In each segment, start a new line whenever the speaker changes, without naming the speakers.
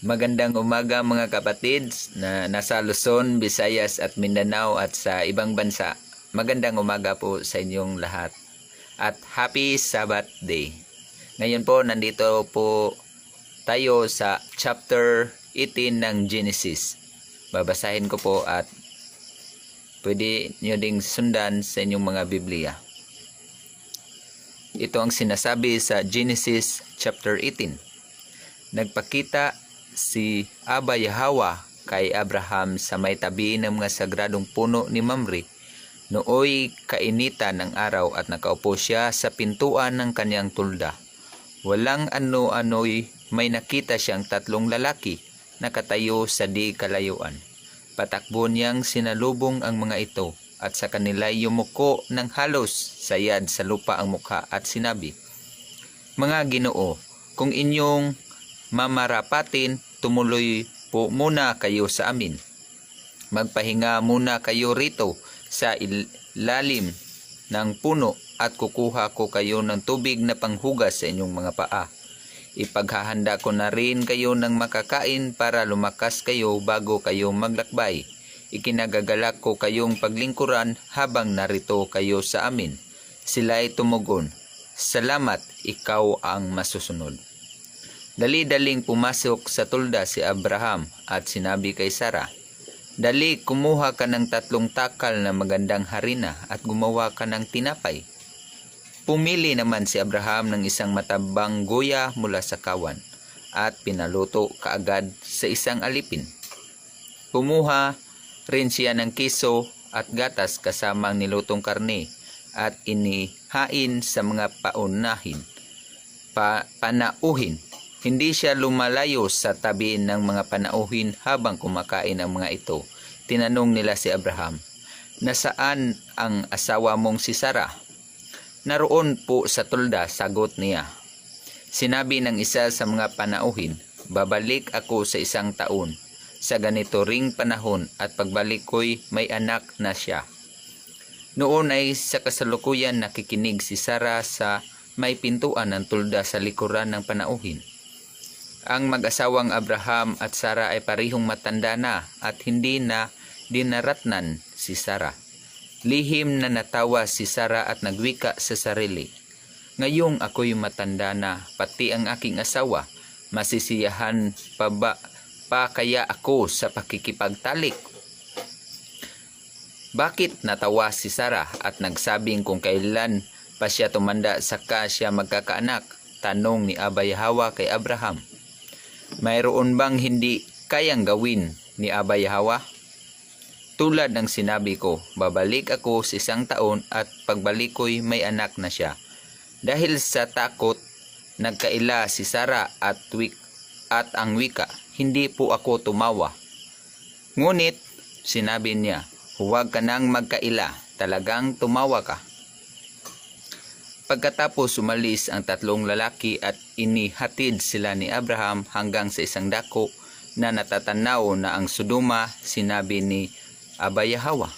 Magandang umaga mga kapatid na nasa Luzon, Visayas at Mindanao at sa ibang bansa. Magandang umaga po sa inyong lahat. At happy Sabbath Day. Ngayon po nandito po tayo sa chapter 18 ng Genesis. Babasahin ko po at pwede nyo ding sundan sa inyong mga Biblia. Ito ang sinasabi sa Genesis chapter 18. Nagpakita si Abba Yahweh kay Abraham sa may tabi ng mga sagradong puno ni Mamre nooy kainitan ng araw at nakaupo siya sa pintuan ng kanyang tulda. Walang ano-ano'y may nakita siyang tatlong lalaki nakatayo sa di kalayuan. Patakbo niyang sinalubong ang mga ito at sa kanila yumuko ng halos sayad sa lupa ang mukha at sinabi, "Mga Ginoo, kung inyong mamarapatin, tumuloy po muna kayo sa amin. Magpahinga muna kayo rito sa ilalim ng puno at kukuha ko kayo ng tubig na panghugas sa inyong mga paa. Ipaghahanda ko na rin kayo ng makakain para lumakas kayo bago kayo maglakbay. Ikinagagalak ko kayong paglingkuran habang narito kayo sa amin." Sila'y tumugon, "Salamat, ikaw ang masusunod." Dali-daling pumasok sa tulda si Abraham at sinabi kay Sarah, "Dali, kumuha ka ng 3 takal na magandang harina at gumawa ka ng tinapay." Pumili naman si Abraham ng isang matabang guya mula sa kawan at pinaluto kaagad sa isang alipin. Kumuha rin siya ng kiso at gatas kasamang nilutong karne at inihain sa mga panauhin. Hindi siya lumalayo sa tabi ng mga panauhin habang kumakain ang mga ito. Tinanong nila si Abraham, "Nasaan ang asawa mong si Sarah?" "Naroon po sa tulda," sagot niya. Sinabi ng isa sa mga panauhin, "Babalik ako sa 1 taon sa ganito ring panahon at pagbalik ko'y may anak na siya." Noon ay sa kasalukuyan nakikinig si Sarah sa may pintuan ng tulda sa likuran ng panauhin. Ang mag-asawang Abraham at Sarah ay parihong matanda na at hindi na dinaratnan si Sarah. Lihim na natawa si Sarah at nagwika sa sarili, "Ngayong ako'y matanda na, pati ang aking asawa, masisiyahan pa kaya ako sa pakikipagtalik?" Bakit natawa si Sarah at nagsabing kung kailan pa siya tumanda saka siya magkakaanak? Tanong ni Abba Yahweh kay Abraham. Mayroon bang hindi kayang gawin ni Abba Yahweh? Tulad ng sinabi ko, babalik ako sa 1 taon at pagbalik ko'y may anak na siya. Dahil sa takot, nagkaila si Sarah at ang wika, "Hindi po ako tumawa." Ngunit, sinabi niya, "Huwag ka nang magkaila, talagang tumawa ka." Pagkatapos umalis ang 3 lalaki at inihatid sila ni Abraham hanggang sa isang dako na natatanaw na ang Sodoma, sinabi ni Abba Yahweh,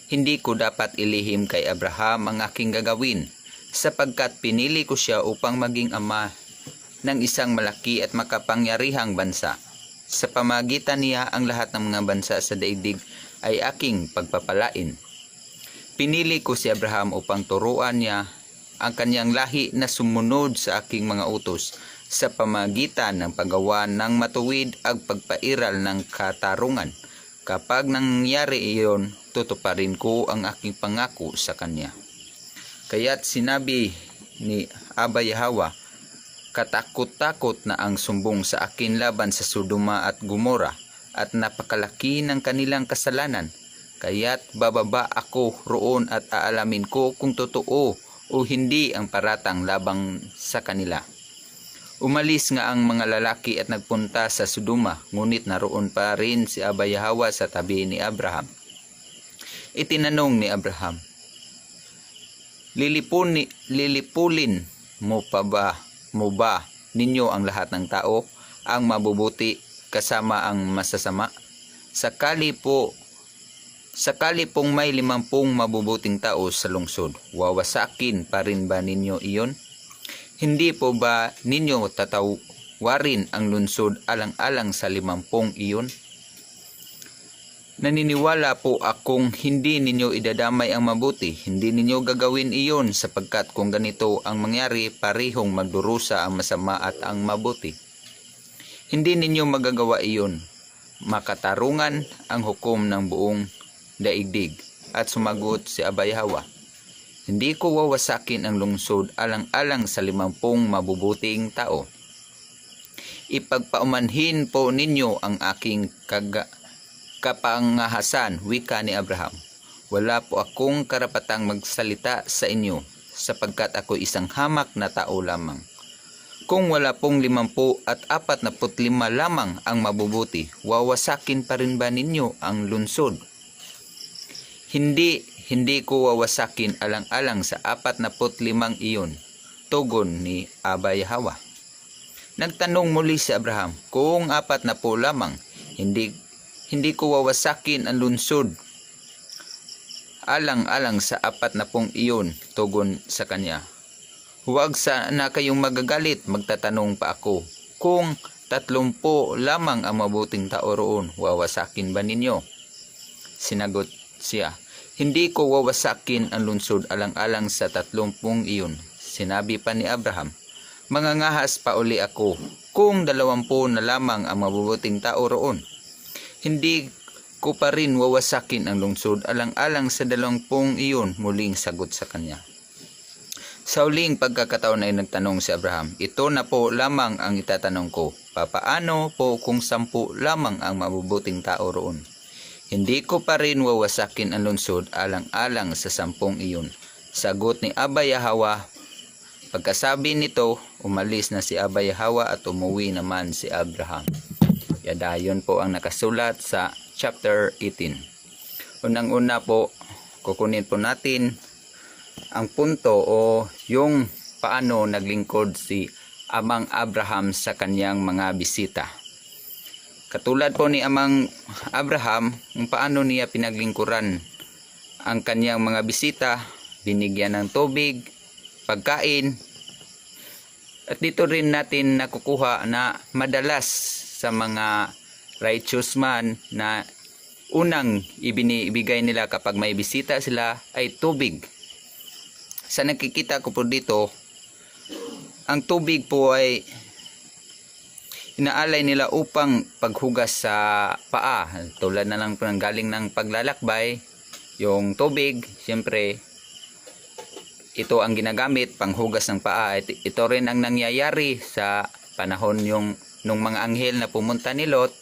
"Hindi ko dapat ilihim kay Abraham ang aking gagawin, sapagkat pinili ko siya upang maging ama ng isang malaki at makapangyarihang bansa. Sa pamagitan niya ang lahat ng mga bansa sa daigdig ay aking pagpapalain. Pinili ko si Abraham upang turuan niya ang kanyang lahi na sumunod sa aking mga utos sa pamagitan ng paggawa ng matuwid at pagpairal ng katarungan. Kapag nangyari iyon, tutuparin ko ang aking pangako sa kanya." Kaya't sinabi ni Abba Yahweh, "Katakot-takot na ang sumbong sa akin laban sa Sodoma at Gomora at napakalaki ng kanilang kasalanan. Kaya't bababa ako roon at aalamin ko kung totoo o hindi ang paratang labang sa kanila." Umalis nga ang mga lalaki at nagpunta sa Sodoma, ngunit naroon pa rin si Abba Yahweh sa tabi ni Abraham. Itinanong ni Abraham, Lilipulin mo ba ninyo ang lahat ng tao, ang mabubuti kasama ang masasama? Sakali pong may 50 mabubuting tao sa lungsod, wawasakin pa rin ba ninyo iyon? Hindi po ba ninyo warin ang lungsod alang-alang sa 50 iyon? Naniniwala po akong hindi ninyo idadamay ang mabuti, hindi ninyo gagawin iyon sapagkat kung ganito ang mangyari, parihong magdurusa ang masama at ang mabuti. Hindi ninyo magagawa iyon. Makatarungan ang hukom ng buong daigdig. At sumagot si Abay Hawa, hindi ko wawasakin ang lungsod alang-alang sa 50 mabubuting tao. Ipagpaumanhin po ninyo ang aking kapangahasan, wika ni Abraham. Wala po akong karapatang magsalita sa inyo, sapagkat ako isang hamak na tao lamang. Kung wala pong 50 at 45 lamang ang mabubuti, wawasakin pa rin ba ninyo ang lungsod? Hindi ko wawasakin alang-alang sa 45 iyon, tugon ni Abay Hawa. Nagtanong muli si Abraham, kung 40 lamang, hindi ko wawasakin ang lungsod. Alang-alang sa 40 iyon, tugon sa kanya. Huwag sana kayong magagalit, magtatanong pa ako. Kung 30 lamang ang mabuting tao roon, wawasakin ba ninyo? Sinagot siya, hindi ko wawasakin ang lungsod alang-alang sa 30 iyon. Sinabi pa ni Abraham, mangangahas pa uli ako, kung 20 na lamang ang mabubuting tao roon. Hindi ko pa rin wawasakin ang lungsod alang-alang sa 20 iyon, muling sagot sa kanya. Sa uling pagkakataon ay nagtanong si Abraham, ito na po lamang ang itatanong ko, papaano po kung 10 lamang ang mabubuting tao roon? Hindi ko pa rin wawasakin ang lungsod alang-alang sa 10 iyon. Sagot ni Abay Hawa. Pagkasabi nito, umalis na si Abay Hawa at umuwi naman si Abraham. Yadayon po ang nakasulat sa chapter 18. Unang-una po, kukunin po natin ang punto o yung paano naglingkod si Amang Abraham sa kanyang mga bisita. Katulad po ni Amang Abraham, kung paano niya pinaglingkuran ang kanyang mga bisita, binigyan ng tubig, pagkain. At dito rin natin nakukuha na madalas sa mga righteous man na unang ibinibigay nila kapag may bisita sila ay tubig. Sa nakikita ko po dito, ang tubig po ay inaalay nila upang paghugas sa paa. Tulad na lang po ng galing ng paglalakbay, yung tubig, siyempre, ito ang ginagamit panghugas ng paa. Ito rin ang nangyayari sa panahon nung mga anghel na pumunta ni Lot.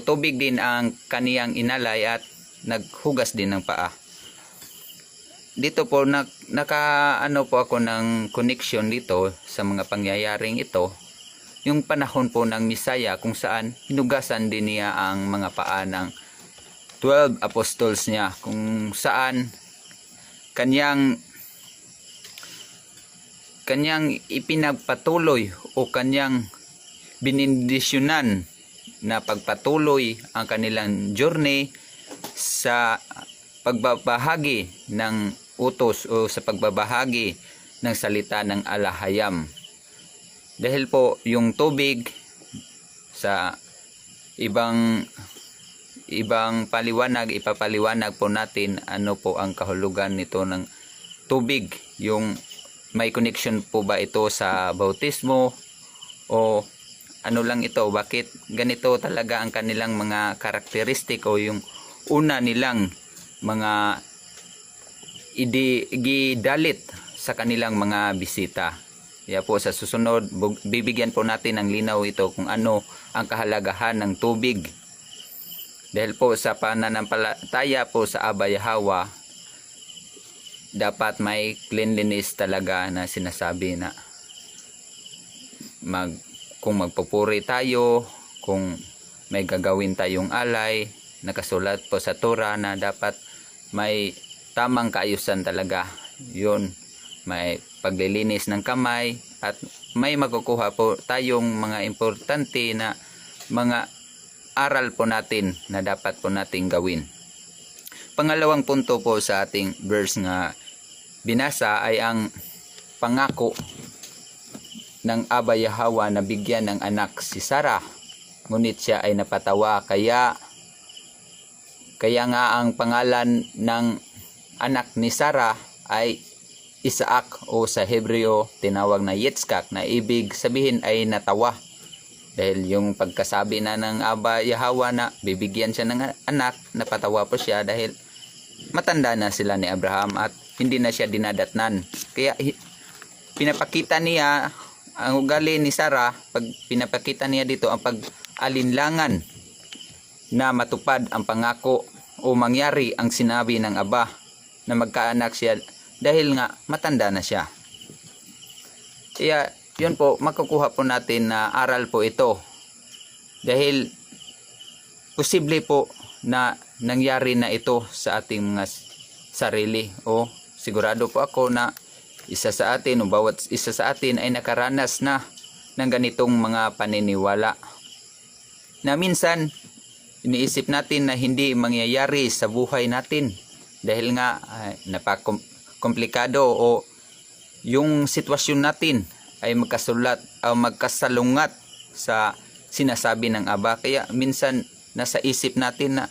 Tubig din ang kaniyang inalay at naghugas din ng paa. Dito po po ako ng connection dito sa mga pangyayaring ito, yung panahon po ng Misaya kung saan hinugasan din niya ang mga paa ng 12 apostles niya, kung saan kanyang ipinagpatuloy o kanyang binindisyonan na pagpatuloy ang kanilang journey sa pagbabahagi ng utos o sa pagbabahagi ng salita ng alahayam. Dahil po yung tubig sa ibang paliwanag, ipapaliwanag po natin ano po ang kahulugan nito ng tubig. Yung may connection po ba ito sa bautismo o ano lang ito, bakit ganito talaga ang kanilang mga karakteristik o yung una nilang mga gidalit sa kanilang mga bisita. Kaya po sa susunod, bibigyan po natin ng linaw ito kung ano ang kahalagahan ng tubig. Dahil po sa pananampalataya po sa Abay Hawa, dapat may cleanliness talaga na sinasabi na kung magpupuri tayo, kung may gagawin tayong alay, nakasulat po sa Torah na dapat may tamang kaayusan talaga. Yun, may paglilinis ng kamay at may makukuha po tayong mga importante na mga aral po natin na dapat po nating gawin. Pangalawang punto po sa ating verse nga binasa ay ang pangako ng Aba Yahawa na bigyan ng anak si Sarah. Ngunit siya ay napatawa, kaya nga ang pangalan ng anak ni Sarah ay Isaac, o sa Hebreo tinawag na Yitzchak, na ibig sabihin ay natawa. Dahil yung pagkasabi na ng Aba Yahawa na bibigyan siya ng anak, napatawa po siya dahil matanda na sila ni Abraham at hindi na siya dinadatnan. Kaya pinapakita niya ang ugali ni Sarah, pag pinapakita niya dito ang pag-alinlangan na matupad ang pangako o mangyari ang sinabi ng Aba na magkaanak siya dahil nga matanda na siya. Kaya yun po, makukuha po natin na aral po ito. Dahil posible po na nangyari na ito sa ating mga sarili, o sigurado po ako na isa sa atin o bawat isa sa atin ay nakaranas na ng ganitong mga paniniwala na minsan iniisip natin na hindi mangyayari sa buhay natin dahil nga napaka-komplikado o yung sitwasyon natin ay magkasalungat sa sinasabi ng Aba. Kaya minsan nasa isip natin na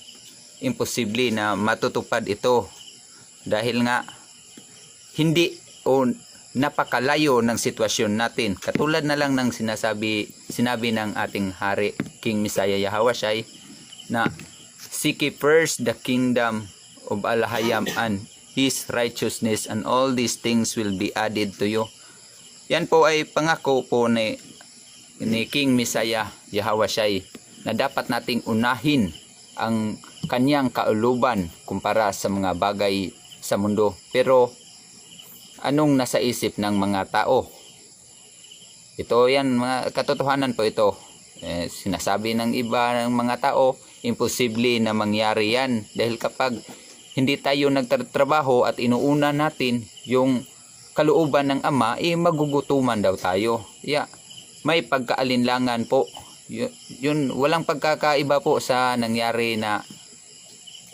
imposible na matutupad ito dahil nga hindi o napakalayo ng sitwasyon natin. Katulad na lang ng sinabi ng ating hari, King Messiah Yahawashi, na seek ye first the kingdom of Allahayam and His righteousness, and all these things will be added to you. Yan po ay pangako po ni King Messiah Yahawashi na dapat nating unahin ang kanyang kauluban kumpara sa mga bagay sa mundo. Pero anong nasa isip ng mga tao? Ito yan, mga katotohanan po ito. Sinasabi ng iba ng mga tao, imposible na mangyari yan dahil kapag hindi tayo nagtatrabaho at inuuna natin yung kalooban ng Ama, magugutuman daw tayo. May pagkaalinlangan po. Yun, walang pagkakaiba po sa nangyari na,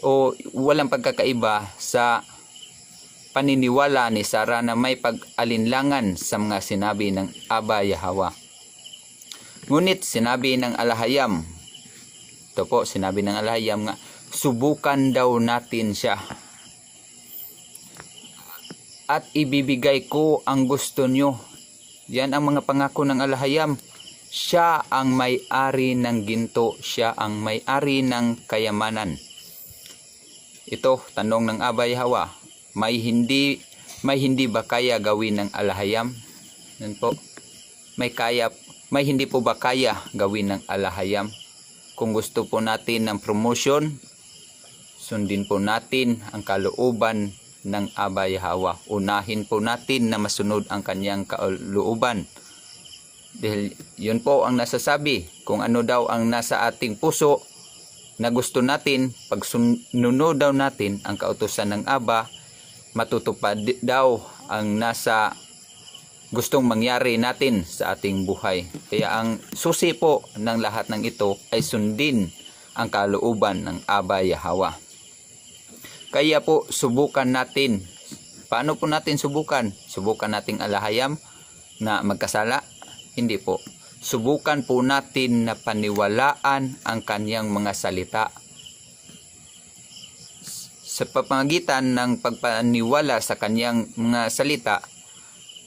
o walang pagkakaiba sa paniniwala ni Sarah na may pag-alinlangan sa mga sinabi ng Aba Yahawa. Ngunit sinabi ng Alahayam, ito po, sinabi ng Alahayam nga, subukan daw natin siya at ibibigay ko ang gusto nyo. Yan ang mga pangako ng Alahayam. Siya ang may-ari ng ginto, siya ang may-ari ng kayamanan. Ito, tanong ng Aba Yahawa, may hindi ba kaya gawin ng Alahayam? Yan po. May hindi po ba kaya gawin ng Alahayam? Kung gusto po natin ng promotion, sundin po natin ang kalooban ng Aba Yahawa. Unahin po natin na masunod ang kanyang kalooban. Dahil yun po ang nasasabi. Kung ano daw ang nasa ating puso na gusto natin, pag sununod daw natin ang kautusan ng Aba, matutupad daw ang nasa gustong mangyari natin sa ating buhay. Kaya ang susi po ng lahat ng ito ay sundin ang kalooban ng Aba Yahawa. Kaya po subukan natin. Paano po natin subukan? Subukan nating Alahayam na magkasala? Hindi po. Subukan po natin na paniwalaan ang kanyang mga salita. Sa pamamagitan ng pagpaniwala sa kanyang mga salita,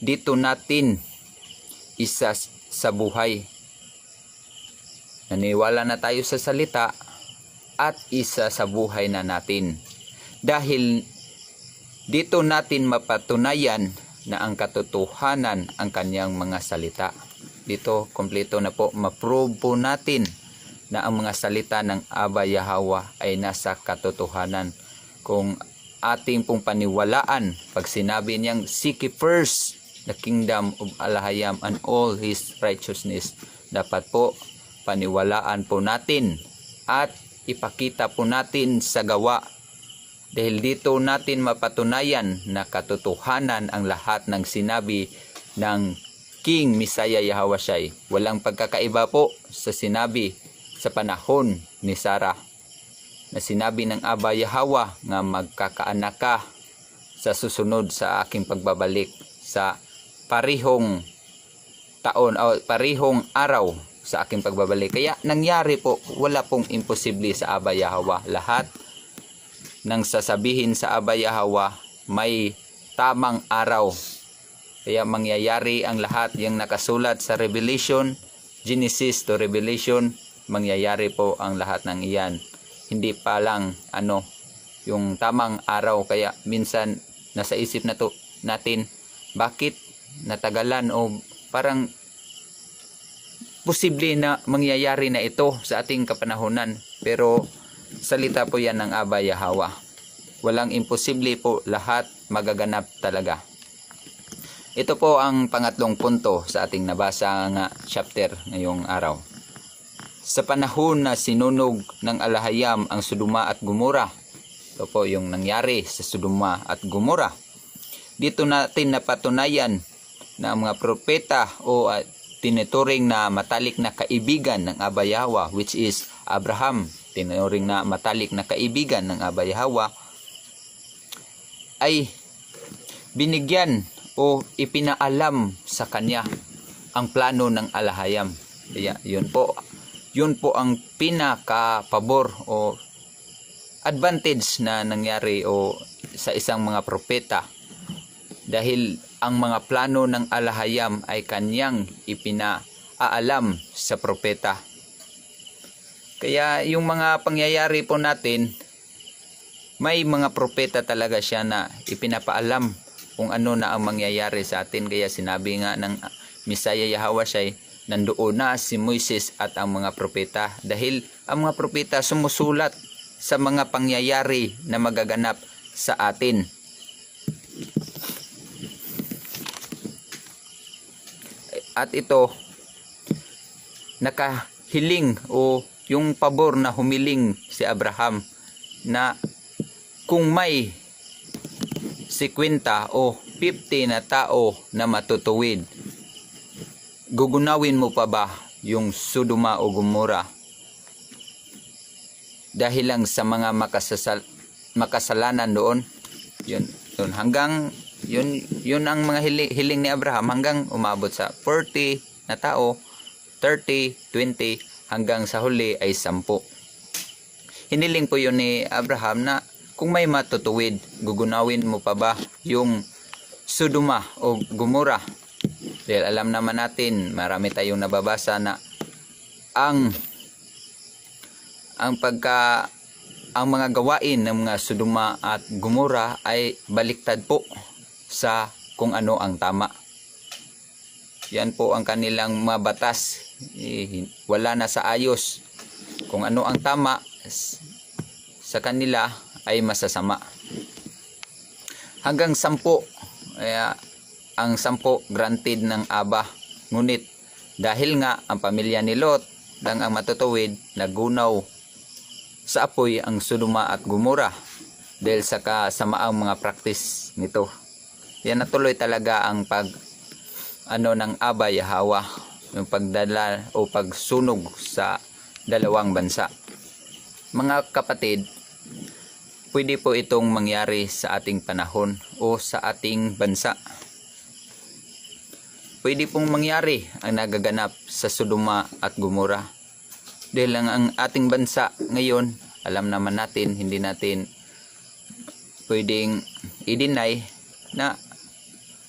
dito natin isa sa buhay. Naniwala na tayo sa salita at isa sa buhay na natin. Dahil dito natin mapatunayan na ang katotohanan ang kanyang mga salita. Dito kompleto na po, ma-prove po natin na ang mga salita ng Aba Yahawa ay nasa katotohanan. Kung ating pong paniwalaan, pag sinabi niyang seek first the kingdom of Allahayam and all His righteousness, dapat po paniwalaan po natin at ipakita po natin sa gawa. Dahil dito natin mapatunayan na katotohanan ang lahat ng sinabi ng King Messiah Yahawashi. Walang pagkakaiba po sa sinabi sa panahon ni Sarah, na sinabi ng Aba Yahawa nga magkakaanak ka sa susunod sa aking pagbabalik, sa parihong taon o parehong araw sa aking pagbabalik. Kaya nangyari po, wala pong imposible sa Aba Yahweh. Lahat ng sasabihin sa Aba Yahweh may tamang araw. Kaya mangyayari ang lahat yung nakasulat sa Revelation, Genesis to Revelation, mangyayari po ang lahat ng iyan. Hindi pa lang yung tamang araw. Kaya minsan nasa isip natin, bakit natagalan o parang posible na mangyayari na ito sa ating kapanahunan. Pero salita po yan ng Aba Yahweh. Walang imposible po, lahat magaganap talaga. Ito po ang pangatlong punto sa ating nabasa nga chapter ngayong araw. Sa panahon na sinunog ng alahayam ang Sodoma at Gomora. Ito po yung nangyari sa Sodoma at Gomora. Dito natin napatunayan na ang mga propeta o tinuturing na matalik na kaibigan ng Aba Yahweh, which is Abraham, tinuturing na matalik na kaibigan ng Aba Yahweh, ay binigyan o ipinaalam sa kanya ang plano ng alahayam. Kaya yun po ang pinaka-pabor o advantage na nangyari o sa isang mga propeta, dahil ang mga plano ng alahayam ay kanyang ipinaalam sa propeta. Kaya yung mga pangyayari po natin, may mga propeta talaga siya na ipinapaalam kung ano na ang mangyayari sa atin. Kaya sinabi nga ng Messiah Yahweh siya, nandoon na si Moises at ang mga propeta, dahil ang mga propeta sumusulat sa mga pangyayari na magaganap sa atin. At ito, nakahiling o yung pabor na humiling si Abraham na kung may 50 o 50 na tao na matutuwid, gugunawin mo pa ba yung Sodoma o Gomora dahil lang sa mga makasalanan doon? Yun hanggang yun ang mga hiling ni Abraham, hanggang umabot sa 40 na tao, 30, 20, hanggang sa huli ay 10. Hiniling po yun ni Abraham na kung may matutuwid, gugunawin mo pa ba yung Sodoma o Gomora? Dahil alam naman natin, marami tayong nababasa na ang mga gawain ng mga Sodoma at Gomora ay baliktad po sa kung ano ang tama. Yan po ang kanilang mga batas. Wala na sa ayos. Kung ano ang tama sa kanila ay masasama. Hanggang 10. Kaya ang 10 granted ng Aba. Ngunit dahil nga ang pamilya ni Lot lang ang matutuwid, nagunaw sa apoy ang Sodoma at Gomora dahil sa kasamaang mga practice nito. Yan natuloy talaga ang ng Aba Yahweh, yung pagdala o pagsunog sa dalawang bansa. Mga kapatid, pwede po itong mangyari sa ating panahon o sa ating bansa. Pwede pong mangyari ang nagaganap sa Sodoma at Gomora. Dahil lang ang ating bansa ngayon, alam naman natin, hindi natin pwedeng i-deny na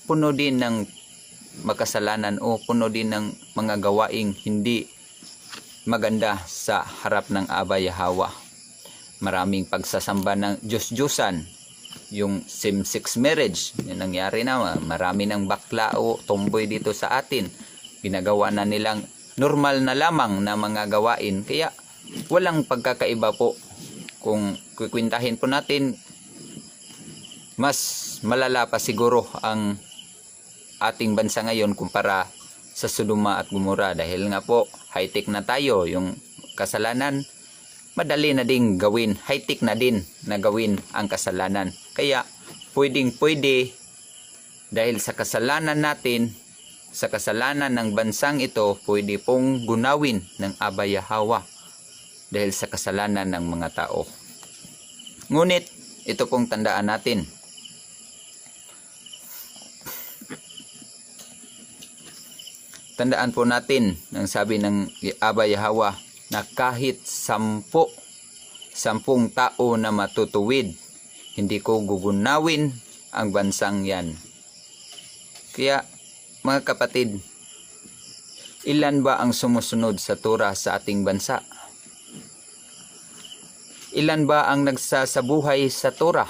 puno din ng makasalanan o puno din ng mga gawaing hindi maganda sa harap ng Aba Yahweh. Maraming pagsasamba ng Diyos-Diyosan, yung same-sex marriage, yung nangyari na, marami ng bakla o tomboy dito sa atin, ginagawa na nilang normal na lamang na mga gawain. Kaya walang pagkakaiba po. Kung kukwintahin po natin, mas malala pa siguro ang ating bansa ngayon kumpara sa Sodoma at Gomora, dahil nga po high-tech na tayo. Yung kasalanan madali na ding gawin, high-tech na din na gawin ang kasalanan. Kaya pwedeng-pwede, dahil sa kasalanan natin, sa kasalanan ng bansang ito, pwede pong gunawin ng Aba Yahweh dahil sa kasalanan ng mga tao. Ngunit ito pong tandaan natin, Tandaan po natin ang sabi ng Aba Yahweh na kahit 10 tao na matutuwid, hindi ko gugunawin ang bansang yan. Kaya mga kapatid, ilan ba ang sumusunod sa Torah sa ating bansa? Ilan ba ang nagsasabuhay sa Torah?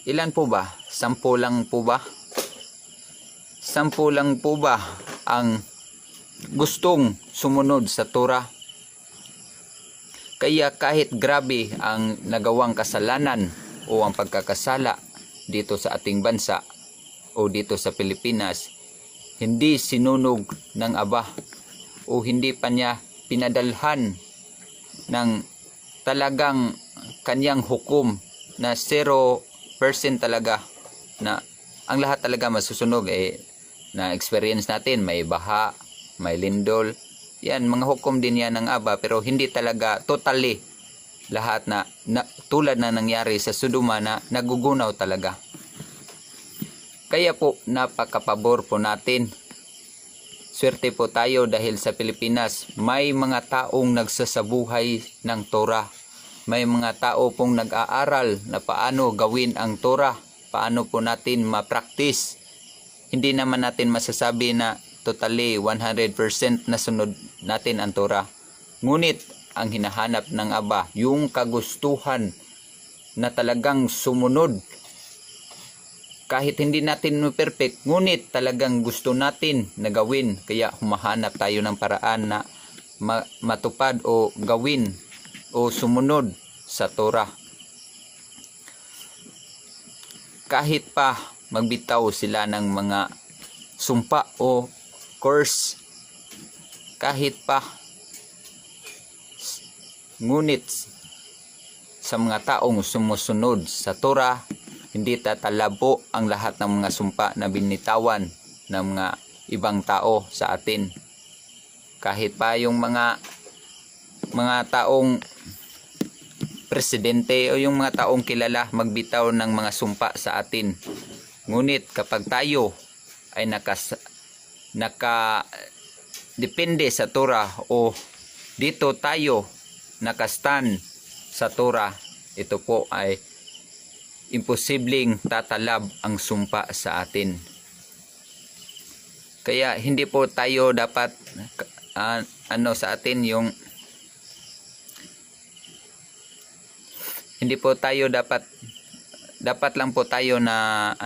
Ilan po ba? 10 lang po ba? 10 lang po ba ang gustong sumunod sa Torah? Kaya kahit grabe ang nagawang kasalanan o ang pagkakasala dito sa ating bansa o dito sa Pilipinas, hindi sinunog ng Aba o hindi pa niya pinadalhan ng talagang kanyang hukom na 0% talaga, na ang lahat talaga masusunog. Na experience natin, may baha, may lindol, yan mga hukom din yan ng Aba, pero hindi talaga totally lahat na tulad na nangyari sa Sodoma na nagugunaw talaga. Kaya po napakapabor po natin. Swerte po tayo dahil sa Pilipinas may mga taong nagsasabuhay ng Torah. May mga tao pong nag-aaral na paano gawin ang Torah, paano po natin ma-practice. Hindi naman natin masasabi na totally 100% na sunod natin ang Torah. Ngunit ang hinahanap ng Aba, yung kagustuhan na talagang sumunod. Kahit hindi natin perfect, ngunit talagang gusto natin na gawin. Kaya humahanap tayo ng paraan na matupad o gawin o sumunod sa Torah. Kahit pa magbitaw sila ng mga sumpa o curse, kahit pa, ngunit sa mga taong sumusunod sa Torah, hindi tatalabo ang lahat ng mga sumpa na binitawan ng mga ibang tao sa atin. Kahit pa yung mga taong presidente o yung mga taong kilala magbitaw ng mga sumpa sa atin. Ngunit kapag tayo ay depende sa Torah o dito tayo nakastan sa Torah, ito po ay imposibleng tatalab ang sumpa sa atin. Kaya hindi po tayo dapat sa atin yung hindi po tayo dapat lang po tayo na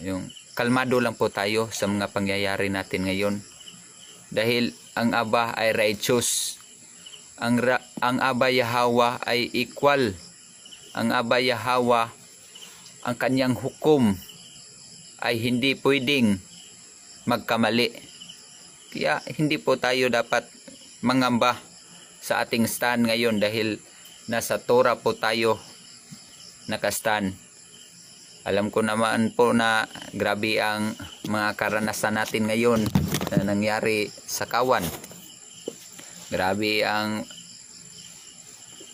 yung kalmado lang po tayo sa mga pangyayari natin ngayon. Dahil ang Aba ay righteous. Ang Aba Yahweh ay equal. Ang Aba Yahweh, ang kanyang hukom ay hindi pwedeng magkamali. Kaya hindi po tayo dapat mangamba sa ating stand ngayon dahil nasa Torah po tayo nakastan. Alam ko naman po na grabe ang mga karanasan natin ngayon na nangyari sa Kawan. Grabe ang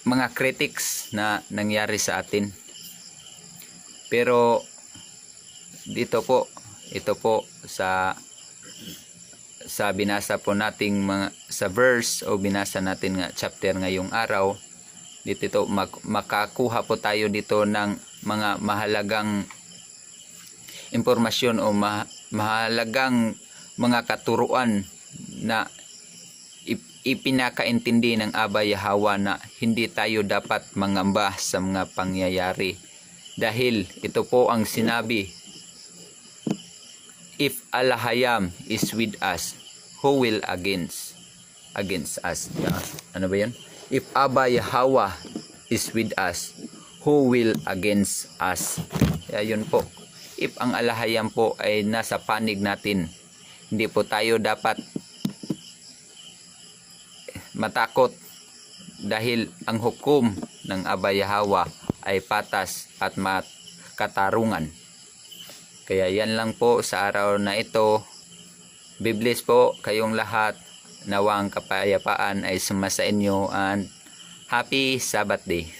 mga critics na nangyari sa atin. Pero ito po sa binasa po nating sa verse o binasa natin nga chapter ngayong araw, dito makakuha po tayo dito ng mga mahalagang impormasyon o mahalagang mga katuruan na ipinakaintindi ng Aba Yahweh na hindi tayo dapat mangamba sa mga pangyayari. Dahil ito po ang sinabi, if Alahayam is with us, who will against us? Ano ba yun? If Aba Yahweh is with us, who will against us? Kaya yun po. If ang Alahayam po ay nasa panig natin, hindi po tayo dapat matakot dahil ang hukom ng Aba Yahweh ay patas at katarungan. Kaya yan lang po sa araw na ito. Biblis po kayong lahat. Nawang kapayapaan ay sumasa inyo and happy Sabbath day.